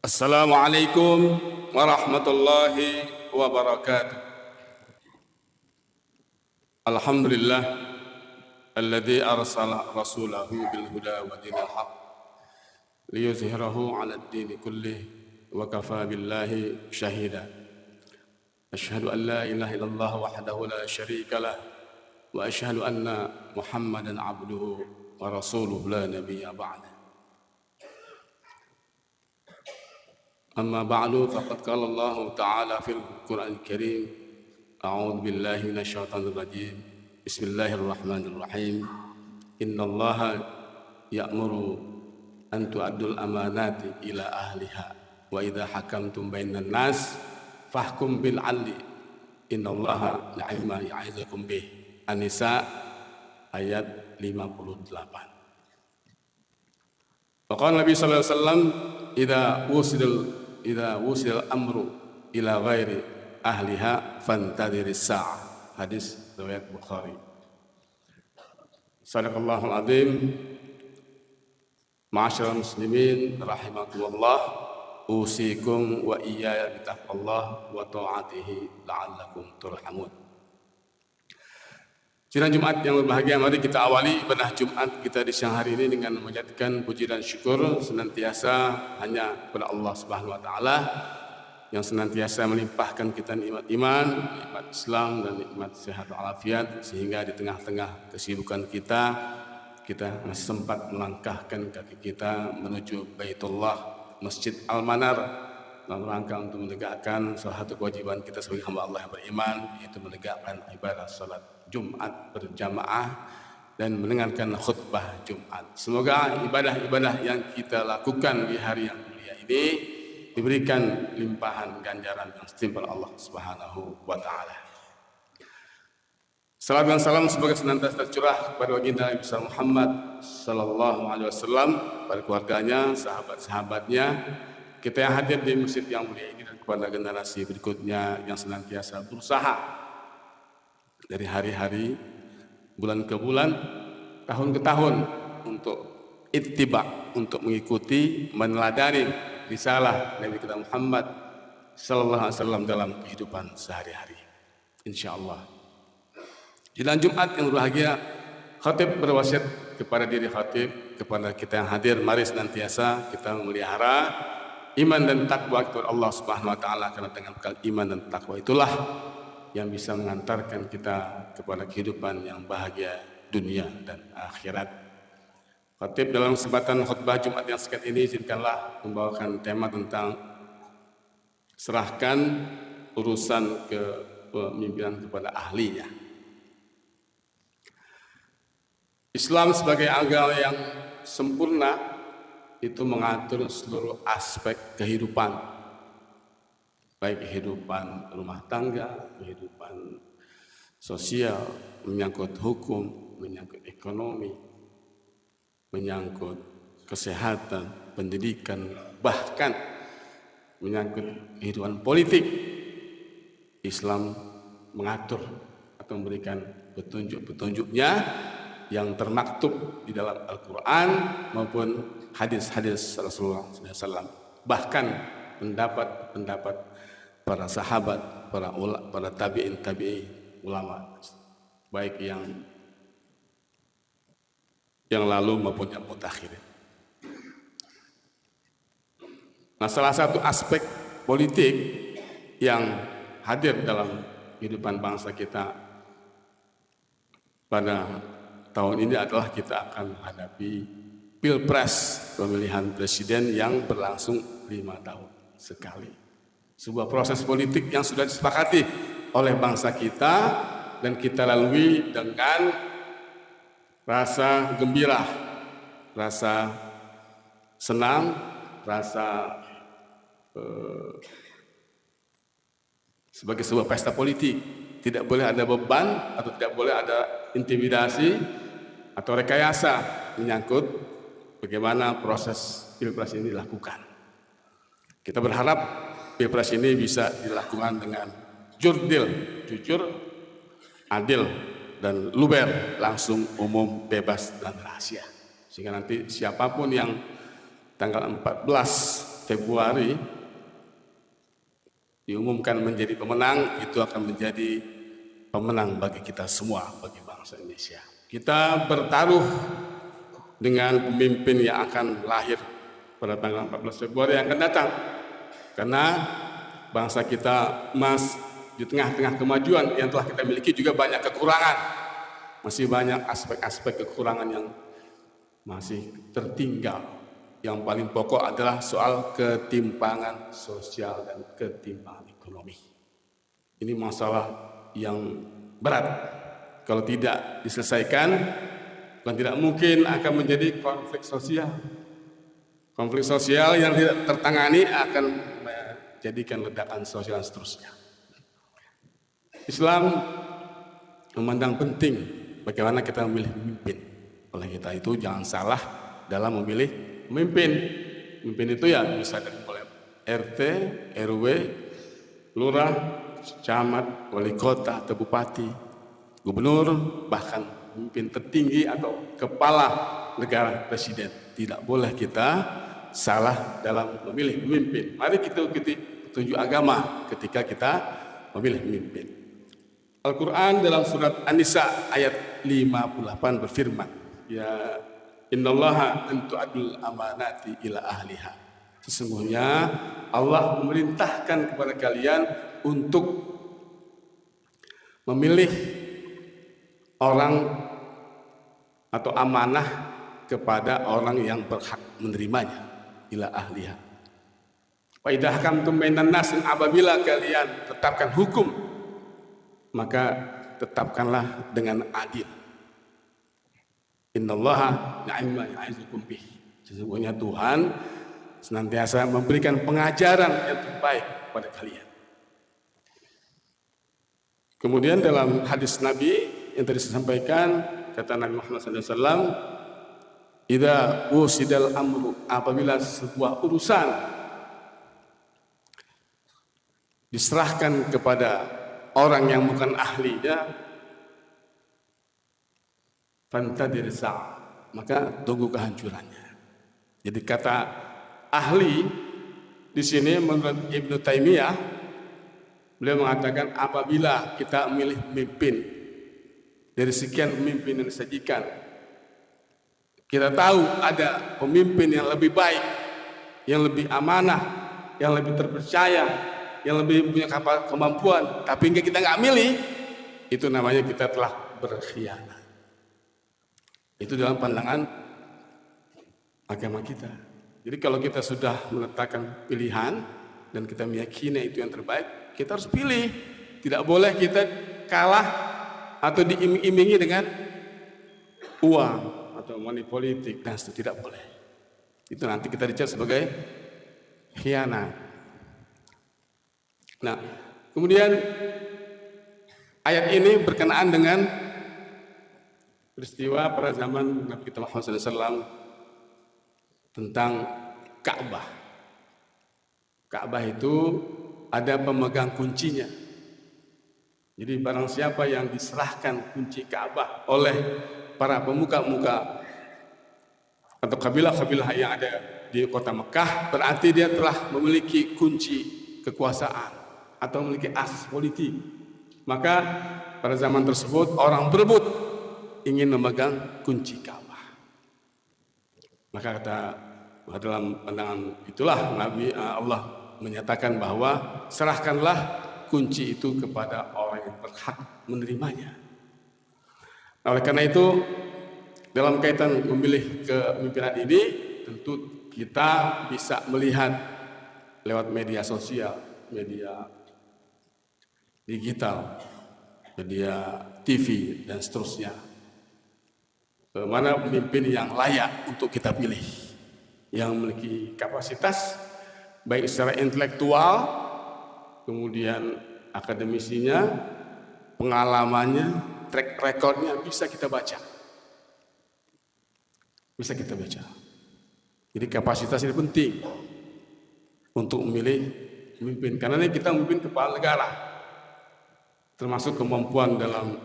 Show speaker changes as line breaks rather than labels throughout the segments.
Assalamualaikum warahmatullahi wabarakatuh. Alhamdulillah alladzi arsala rasulahu bil huda wa dinil haq liyuzhirahu 'ala ad-din kullih wa kafa billahi shahida. Asyhadu an la ilaha illallah wahdahu la syarika lah wa asyhadu anna Muhammadan 'abduhu wa rasuluhu la nabiyya ba'da. أما بعد فقد قال الله تعالى في القرآن الكريم أعوذ بالله من الشيطان الرجيم بسم الله الرحمن الرحيم إن الله يأمر أن تؤدوا الأمانات إلى أهلها وإذا حكمتم بين الناس فاحكم بالعدل إن الله نعم ما يعظكم به. An-Nisa ayat 58. Faqala Nabi sallallahu alaihi wasallam idza wusil amru ila ghairi ahliha fantadhiris sa'ah. Hadis riwayat Bukhari. Sadaqallahul azim. Ma'asyiral muslimin rahimakumullah, usikum wa iyaya bitaqwallah wa ta'atihi la'allakum turhamun. Sidang Jumat yang berbahagia, mari kita awali ibadah Jumat kita di siang hari ini dengan memanjatkan puji dan syukur senantiasa hanya kepada Allah Subhanahu wa taala yang senantiasa melimpahkan kita nikmat iman, nikmat Islam dan nikmat sehat walafiat, sehingga di tengah-tengah kesibukan kita masih sempat melangkahkan kaki kita menuju Baitullah, Masjid Al-Manar, dalam rangka untuk menegakkan salah satu kewajiban kita sebagai hamba Allah yang beriman, yaitu menegakkan ibadah salat Jumat berjamaah dan mendengarkan khutbah Jumat. Semoga ibadah-ibadah yang kita lakukan di hari yang mulia ini diberikan limpahan ganjaran yang setimpal Allah Subhanahu wa taala. Salam dan salam semoga senantiasa tercurah kepada baginda Nabi Muhammad sallallahu alaihi wasallam, pada keluarganya, sahabat-sahabatnya, kita yang hadir di masjid yang mulia ini, dan kepada generasi berikutnya yang senantiasa berusaha dari hari-hari, bulan ke bulan, tahun ke tahun untuk ittiba, untuk mengikuti, meneladani risalah Nabi kita Muhammad sallallahu alaihi wasallam dalam kehidupan sehari-hari. Insyaallah. Di dalam Jumat yang berbahagia, khatib berwasiat kepada diri khatib, kepada kita yang hadir, mari senantiasa kita memelihara iman dan takwa kepada Allah Subhanahu wa taala, karena dengan bekal iman dan takwa itulah yang bisa mengantarkan kita kepada kehidupan yang bahagia dunia dan akhirat. Khatib dalam kesempatan khutbah Jumat yang sekian ini izinkanlah membawakan tema tentang serahkan urusan kepemimpinan kepada ahlinya. Islam sebagai agama yang sempurna itu mengatur seluruh aspek kehidupan, baik kehidupan rumah tangga, kehidupan sosial, menyangkut hukum, menyangkut ekonomi, menyangkut kesehatan, pendidikan, bahkan menyangkut kehidupan politik. Islam mengatur atau memberikan petunjuk-petunjuknya yang termaktub di dalam Al-Quran maupun hadis-hadis Rasulullah SAW. Bahkan pendapat para sahabat, para tabi'in, ulama, baik yang lalu maupun yang mutakhirin. Nah, salah satu aspek politik yang hadir dalam kehidupan bangsa kita pada tahun ini adalah kita akan menghadapi Pilpres, pemilihan presiden yang berlangsung 5 tahun sekali. Sebuah proses politik yang sudah disepakati oleh bangsa kita dan kita lalui dengan rasa gembira, rasa senang, rasa sebagai sebuah pesta politik. Tidak boleh ada beban atau tidak boleh ada intimidasi atau rekayasa menyangkut bagaimana proses Pilpres ini dilakukan. Kita berharap Pilpres ini bisa dilakukan dengan jujur, adil, dan luber, langsung, umum, bebas, dan rahasia. Sehingga nanti siapapun yang tanggal 14 Februari diumumkan menjadi pemenang, itu akan menjadi pemenang bagi kita semua, bagi bangsa Indonesia. Kita bertaruh dengan pemimpin yang akan lahir pada tanggal 14 Februari yang akan datang. Karena bangsa kita di tengah-tengah kemajuan yang telah kita miliki juga banyak kekurangan. Masih banyak aspek-aspek kekurangan yang masih tertinggal. Yang paling pokok adalah soal ketimpangan sosial dan ketimpangan ekonomi. Ini masalah yang berat. Kalau tidak diselesaikan, bukan tidak mungkin akan menjadi konflik sosial. Konflik sosial yang tidak tertangani akan menjadikan ledakan sosial dan seterusnya. Islam memandang penting bagaimana kita memilih pemimpin. Oleh kita itu jangan salah dalam memilih pemimpin. Pemimpin itu ya bisa dari mulai RT, RW, lurah, camat, wali kota, atau bupati, gubernur, bahkan pemimpin tertinggi atau kepala negara, presiden. Tidak boleh kita salah dalam memilih pemimpin. Mari kita ikuti petunjuk agama ketika kita memilih pemimpin. Al-Quran dalam surat An-Nisa ayat 58 berfirman, ya innallaha an tu'adul amanati ila ahliha. Sesungguhnya Allah memerintahkan kepada kalian untuk memilih orang atau amanah kepada orang yang berhak menerimanya, ila ahliha. Wa idza hakamtum bainan nas, apabila kalian tetapkan hukum, maka tetapkanlah dengan adil. Innallaha ni'ma ya'izukum bih. Sesungguhnya Tuhan senantiasa memberikan pengajaran yang terbaik kepada kalian. Kemudian dalam hadis Nabi yang tadi saya sampaikan, kata Nabi Muhammad SAW, idza usidal amru, apabila sebuah urusan diserahkan kepada orang yang bukan ahlinya, fantadir sa'a, maka tunggu kehancurannya. Jadi kata ahli di sini menurut Ibnu Taimiyah, beliau mengatakan apabila kita memilih pemimpin dari sekian pemimpin yang disajikan, kita tahu ada pemimpin yang lebih baik, yang lebih amanah, yang lebih terpercaya, yang lebih punya kemampuan, tapi kita nggak milih, itu namanya kita telah berkhianat. Itu dalam pandangan agama kita. Jadi kalau kita sudah menetapkan pilihan dan kita meyakini itu yang terbaik, kita harus pilih. Tidak boleh kita kalah atau diiming-imingi dengan uang atau money politik, dan itu tidak boleh. Itu nanti kita dicap sebagai khianat. Nah, kemudian ayat ini berkenaan dengan peristiwa pada zaman Nabi kita Muhammad SAW tentang Ka'bah. Ka'bah itu ada pemegang kuncinya. Jadi barang siapa yang diserahkan kunci Ka'bah oleh para pemuka-pemuka atau kabilah-kabilah yang ada di kota Mekah, berarti dia telah memiliki kunci kekuasaan atau memiliki akses politik. Maka pada zaman tersebut orang berebut ingin memegang kunci Ka'bah. Maka kata dalam pandangan itulah Nabi Allah menyatakan bahwa serahkanlah kunci itu kepada orang yang berhak menerimanya. Oleh karena itu dalam kaitan memilih kepemimpinan ini, tentu kita bisa melihat lewat media sosial, media digital, media TV dan seterusnya. Mana pemimpin yang layak untuk kita pilih, yang memiliki kapasitas baik secara intelektual, kemudian akademisinya, pengalamannya, track recordnya bisa kita baca. Bisa kita baca. Jadi kapasitas ini penting untuk memilih pemimpin, karena ini kita memimpin kepala negara, termasuk kemampuan dalam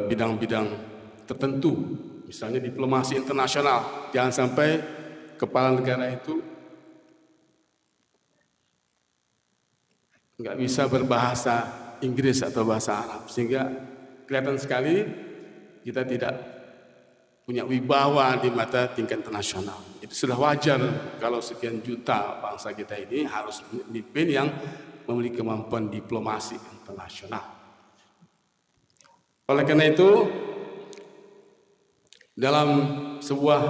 bidang-bidang tertentu, misalnya diplomasi internasional. Jangan sampai kepala negara itu nggak bisa berbahasa Inggris atau bahasa Arab, sehingga kelihatan sekali kita tidak punya wibawa di mata tingkat internasional. Itu sudah wajar kalau sekian juta bangsa kita ini harus memimpin yang memiliki kemampuan diplomasi internasional. Oleh karena itu, dalam sebuah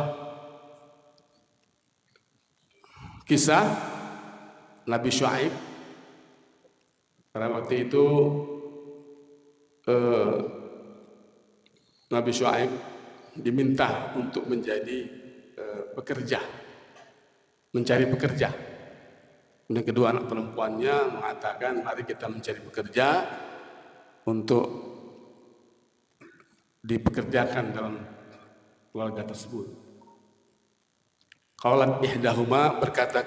kisah Nabi Syuaib, pada waktu itu Nabi Syuaib diminta untuk menjadi pekerja, mencari pekerja. Dan kedua anak perempuannya mengatakan, mari kita mencari pekerja untuk dipekerjakan dalam keluarga tersebut. Qalat ihdahuma, berkata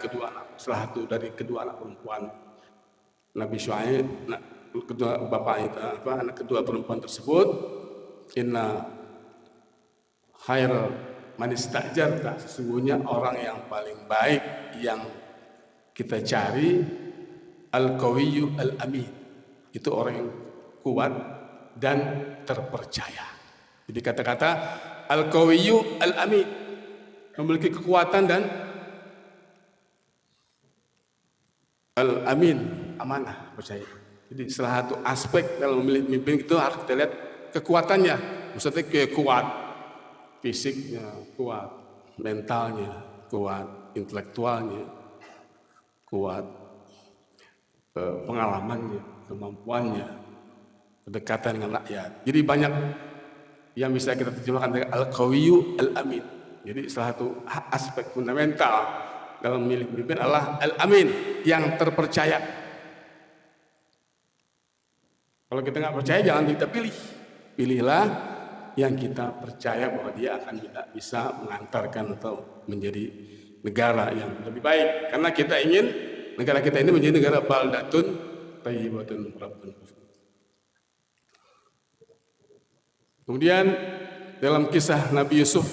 salah satu dari kedua anak perempuan Nabi Syuaib, anak kedua perempuan tersebut, inna khairal man istajarta, sesungguhnya orang yang paling baik yang kita cari al-qawiyyu al-amin, itu orang yang kuat dan terpercaya. Jadi kata-kata al-qawiyyu al-amin, memiliki kekuatan dan al-amin, amanah, percaya. Jadi salah satu aspek dalam memilih pemimpin itu harus kita lihat kekuatannya. Maksudnya kuat fisiknya, kuat mentalnya, kuat intelektualnya, kuat pengalamannya, kemampuannya, kedekatan dengan rakyat. Jadi banyak yang bisa kita terjemahkan dengan al-qawiyyu al-amin. Jadi salah satu aspek fundamental dalam memilih pemimpin adalah al-amin, yang terpercaya. Kalau kita nggak percaya, jangan kita pilih. Pilihlah yang kita percaya bahwa dia akan bisa mengantarkan atau menjadi negara yang lebih baik. Karena kita ingin negara kita ini menjadi negara baldatun thayyibatun rabbun. Kemudian dalam kisah Nabi Yusuf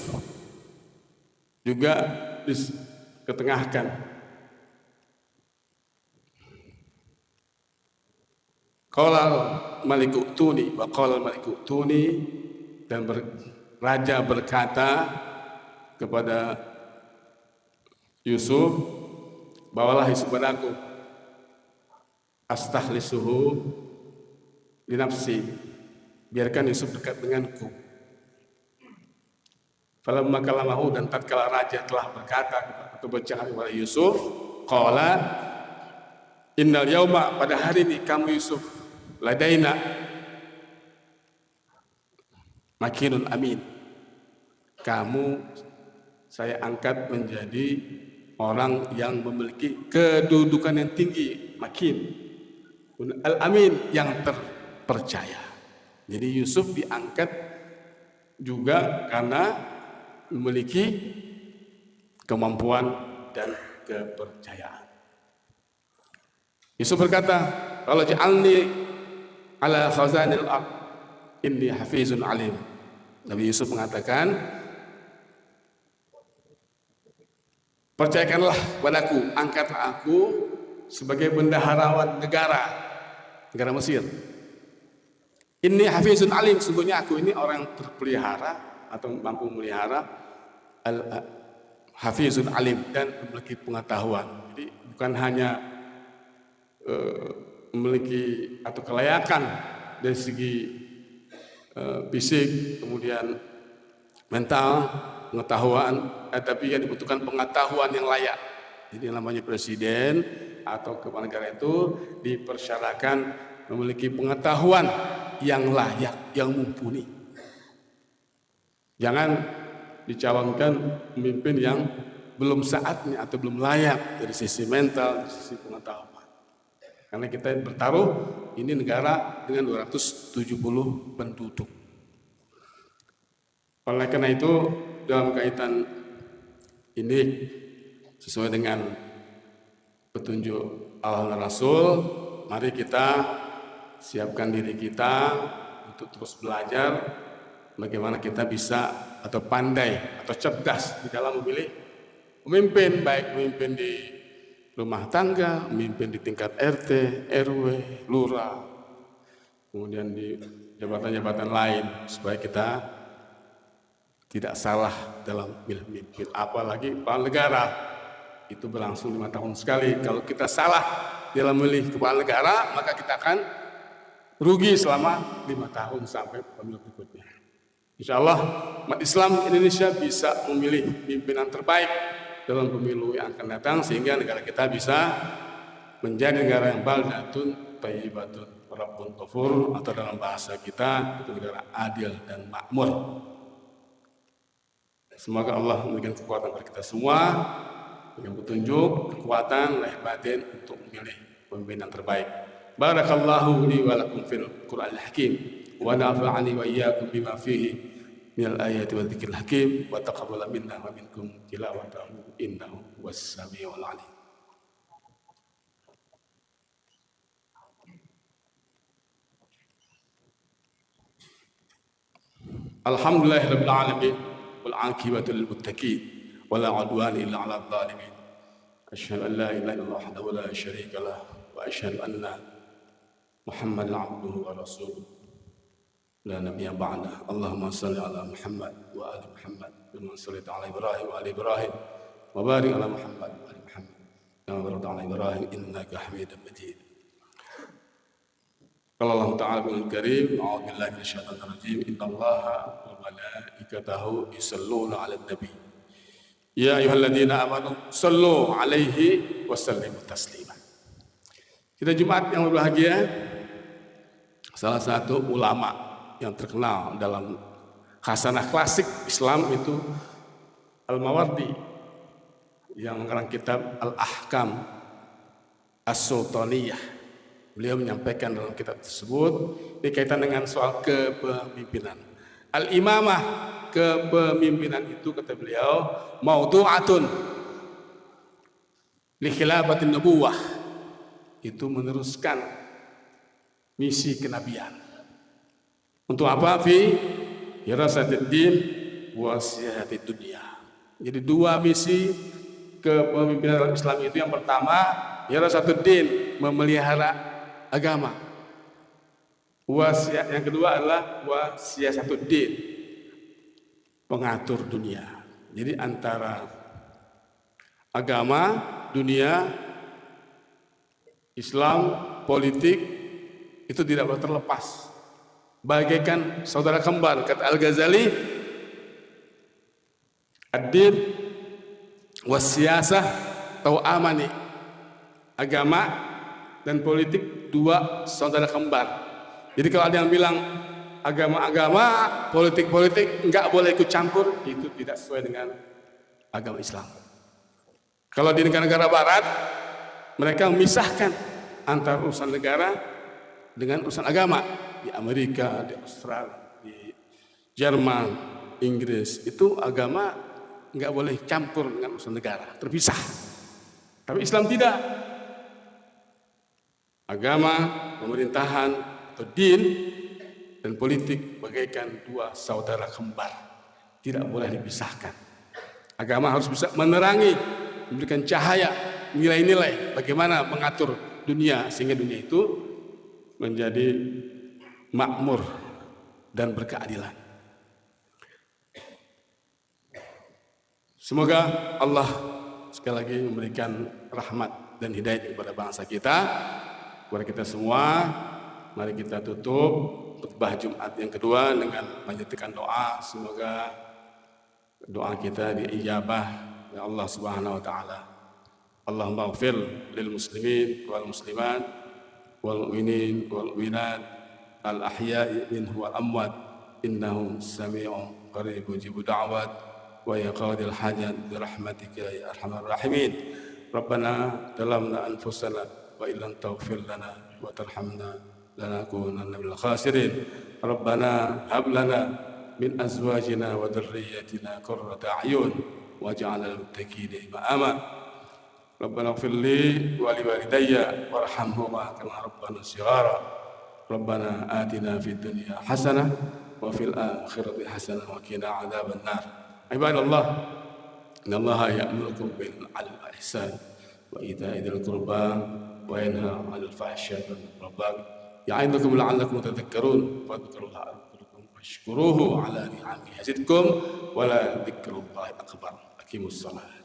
juga diketengahkan. Qala maliku tuni wa qala maliku tuni, dan raja berkata kepada Yusuf, bawalah Yusuf padaku, astahlisuhu li nafsi, biarkan Yusuf dekat denganku. Falamma kalamahu, dan tatkala raja telah berkata atau bercakap kepada Yusuf, qala innal yauma, pada hari ini kamu Yusuf, ladaina makinun amin, kamu saya angkat menjadi orang yang memiliki kedudukan yang tinggi, makin al-amin, yang terpercaya. Jadi Yusuf diangkat juga karena memiliki kemampuan dan kepercayaan. Yusuf berkata, kalau ja'alni ala khazanil ard inni hafizun alim. Nabi Yusuf mengatakan, percayakanlah padaku, angkatlah aku sebagai bendaharawan negara Mesir. Inni hafizun alim, sungguhnya aku ini orang yang terpelihara atau mampu memelihara, hafizun alim, dan memiliki pengetahuan. Jadi bukan hanya memiliki atau kelayakan dari segi fisik, kemudian mental, pengetahuan, tapi yang dibutuhkan pengetahuan yang layak. Jadi namanya presiden atau kepala negara itu dipersyaratkan memiliki pengetahuan yang layak, yang mumpuni. Jangan dicalonkan pemimpin yang belum saatnya atau belum layak dari sisi mental, dari sisi pengetahuan. Karena kita bertaruh ini negara dengan 270 penduduk. Oleh karena itu, dalam kaitan ini sesuai dengan petunjuk Allah dan Rasul, mari kita siapkan diri kita untuk terus belajar bagaimana kita bisa atau pandai atau cerdas di dalam memilih pemimpin, baik pemimpin di rumah tangga, memimpin di tingkat RT, RW, lurah, kemudian di jabatan-jabatan lain, supaya kita tidak salah dalam memimpin. Apalagi kepala negara, itu berlangsung 5 tahun sekali. Kalau kita salah dalam memilih kepala negara, maka kita akan rugi selama 5 tahun sampai pemilu berikutnya. Insya Allah umat Islam Indonesia bisa memilih pimpinan terbaik dalam pemilu yang akan datang, sehingga negara kita bisa menjadi negara yang baldatun thayyibatun rabbun ghafur, atau dalam bahasa kita itu negara adil dan makmur. Semoga Allah memberikan kekuatan kepada kita semua, dengan petunjuk, kekuatan, lahir batin untuk memilih pemimpin yang terbaik. Barakallahu li wa lakum fil Qur'anil Hakim, wa nafa'ani wa iyyakum bima fihi minal ayati wa dzikril hakim, wa taqabbala minna wa minkum tilawatahu innahu was-sami'ul 'alim. Alhamdulillahirabbil alamin wal 'aqibatu lil muttaqin wa la 'udwana illa 'alal zalimin. Asyhadu an la ilaha illallah wahdahu la syarika lah wa asyhadu anna Muhammadan 'abduhu wa rasuluh. La nabiyya ba'da. Allahumma shalli ala Muhammad wa ali Muhammad kama shallaita ala Ibrahim wa ali Ibrahim wa barik ala Muhammad wa ali Muhammad kama barakta ala Ibrahim innaka Hamidum Majid. Qala Allah ta'ala bil karim, a'udzu billahi minasyaitonir rajim. Innallaha wa malaikatahu yusholluna 'alan nabi. Ya ayyuhalladzina amanu shallu 'alaihi wa sallimu taslima. Kita Jumat yang berbahagia, salah satu ulama yang terkenal dalam khasanah klasik Islam itu Al-Mawardi, yang mengarang kitab Al-Ahkam As-Sultaniyah. Beliau menyampaikan dalam kitab tersebut berkaitan dengan soal kepemimpinan. Al-imamah, kepemimpinan itu kata beliau maudu'atun li khilafatin nubuwah, itu meneruskan misi kenabian. Untuk apa? Fi hirasatid din wa siyasatid dunia. Jadi dua misi kepemimpinan Islam itu, yang pertama hirasatud din, memelihara agama. Yang kedua adalah wasiyasatud din, pengatur dunia. Jadi antara agama, dunia, Islam, politik itu tidak boleh terlepas. Bagaikan saudara kembar, kata Al-Ghazali, ad-din wasiyasah tau'amani. Agama dan politik dua saudara kembar. Jadi kalau ada yang bilang agama-agama, politik-politik enggak boleh ikut campur, itu tidak sesuai dengan agama Islam. Kalau di negara-negara barat, mereka memisahkan antara urusan negara dengan urusan agama. Di Amerika, di Australia, di Jerman, Inggris, itu agama nggak boleh campur dengan urusan negara, terpisah. Tapi Islam tidak. Agama, pemerintahan, atau din dan politik bagaikan dua saudara kembar, tidak boleh dipisahkan. Agama harus bisa menerangi, memberikan cahaya, nilai-nilai bagaimana mengatur dunia sehingga dunia itu menjadi makmur dan berkeadilan. Semoga Allah sekali lagi memberikan rahmat dan hidayah kepada bangsa kita, kepada kita semua. Mari kita tutup khutbah Jumat yang kedua dengan menjadikan doa. Semoga doa kita diijabah oleh Allah Subhanahu wa taala. Allahumma ighfir lil muslimin wal muslimat wal mu'minin wal mu'minat al-ahya'i minhu wal amwat innahu sami'un qarib mujibu da'wat wa yaqadil hajat bi rahmatika ya arhamar rahimin. Rabbana zalamna anfusana wa illam taghfir lana wa tarhamna lanakunanna minal khasirin. Rabbana hab lana min azwajina wa dhurriyyatina qurrata a'yun waj'alna lil muttaqina imama. Rabbana ighfir li wa liwalidayya warhamhuma kama rabbana shighara. Rabbana atina fid dunya hasanah wa fil akhirati hasanah wa qina adzaban nar. Ibadallah, innallaha ya'murukum bil 'adli wal ihsan وإيتاء ذي القربى وينهى عن الفحشاء والمنكر يعظكم لعلكم تذكرون فاذكروا الله يذكركم واشكروه على نعمه يزدكم ولذكر الله أكبر. أقيموا الصلاة.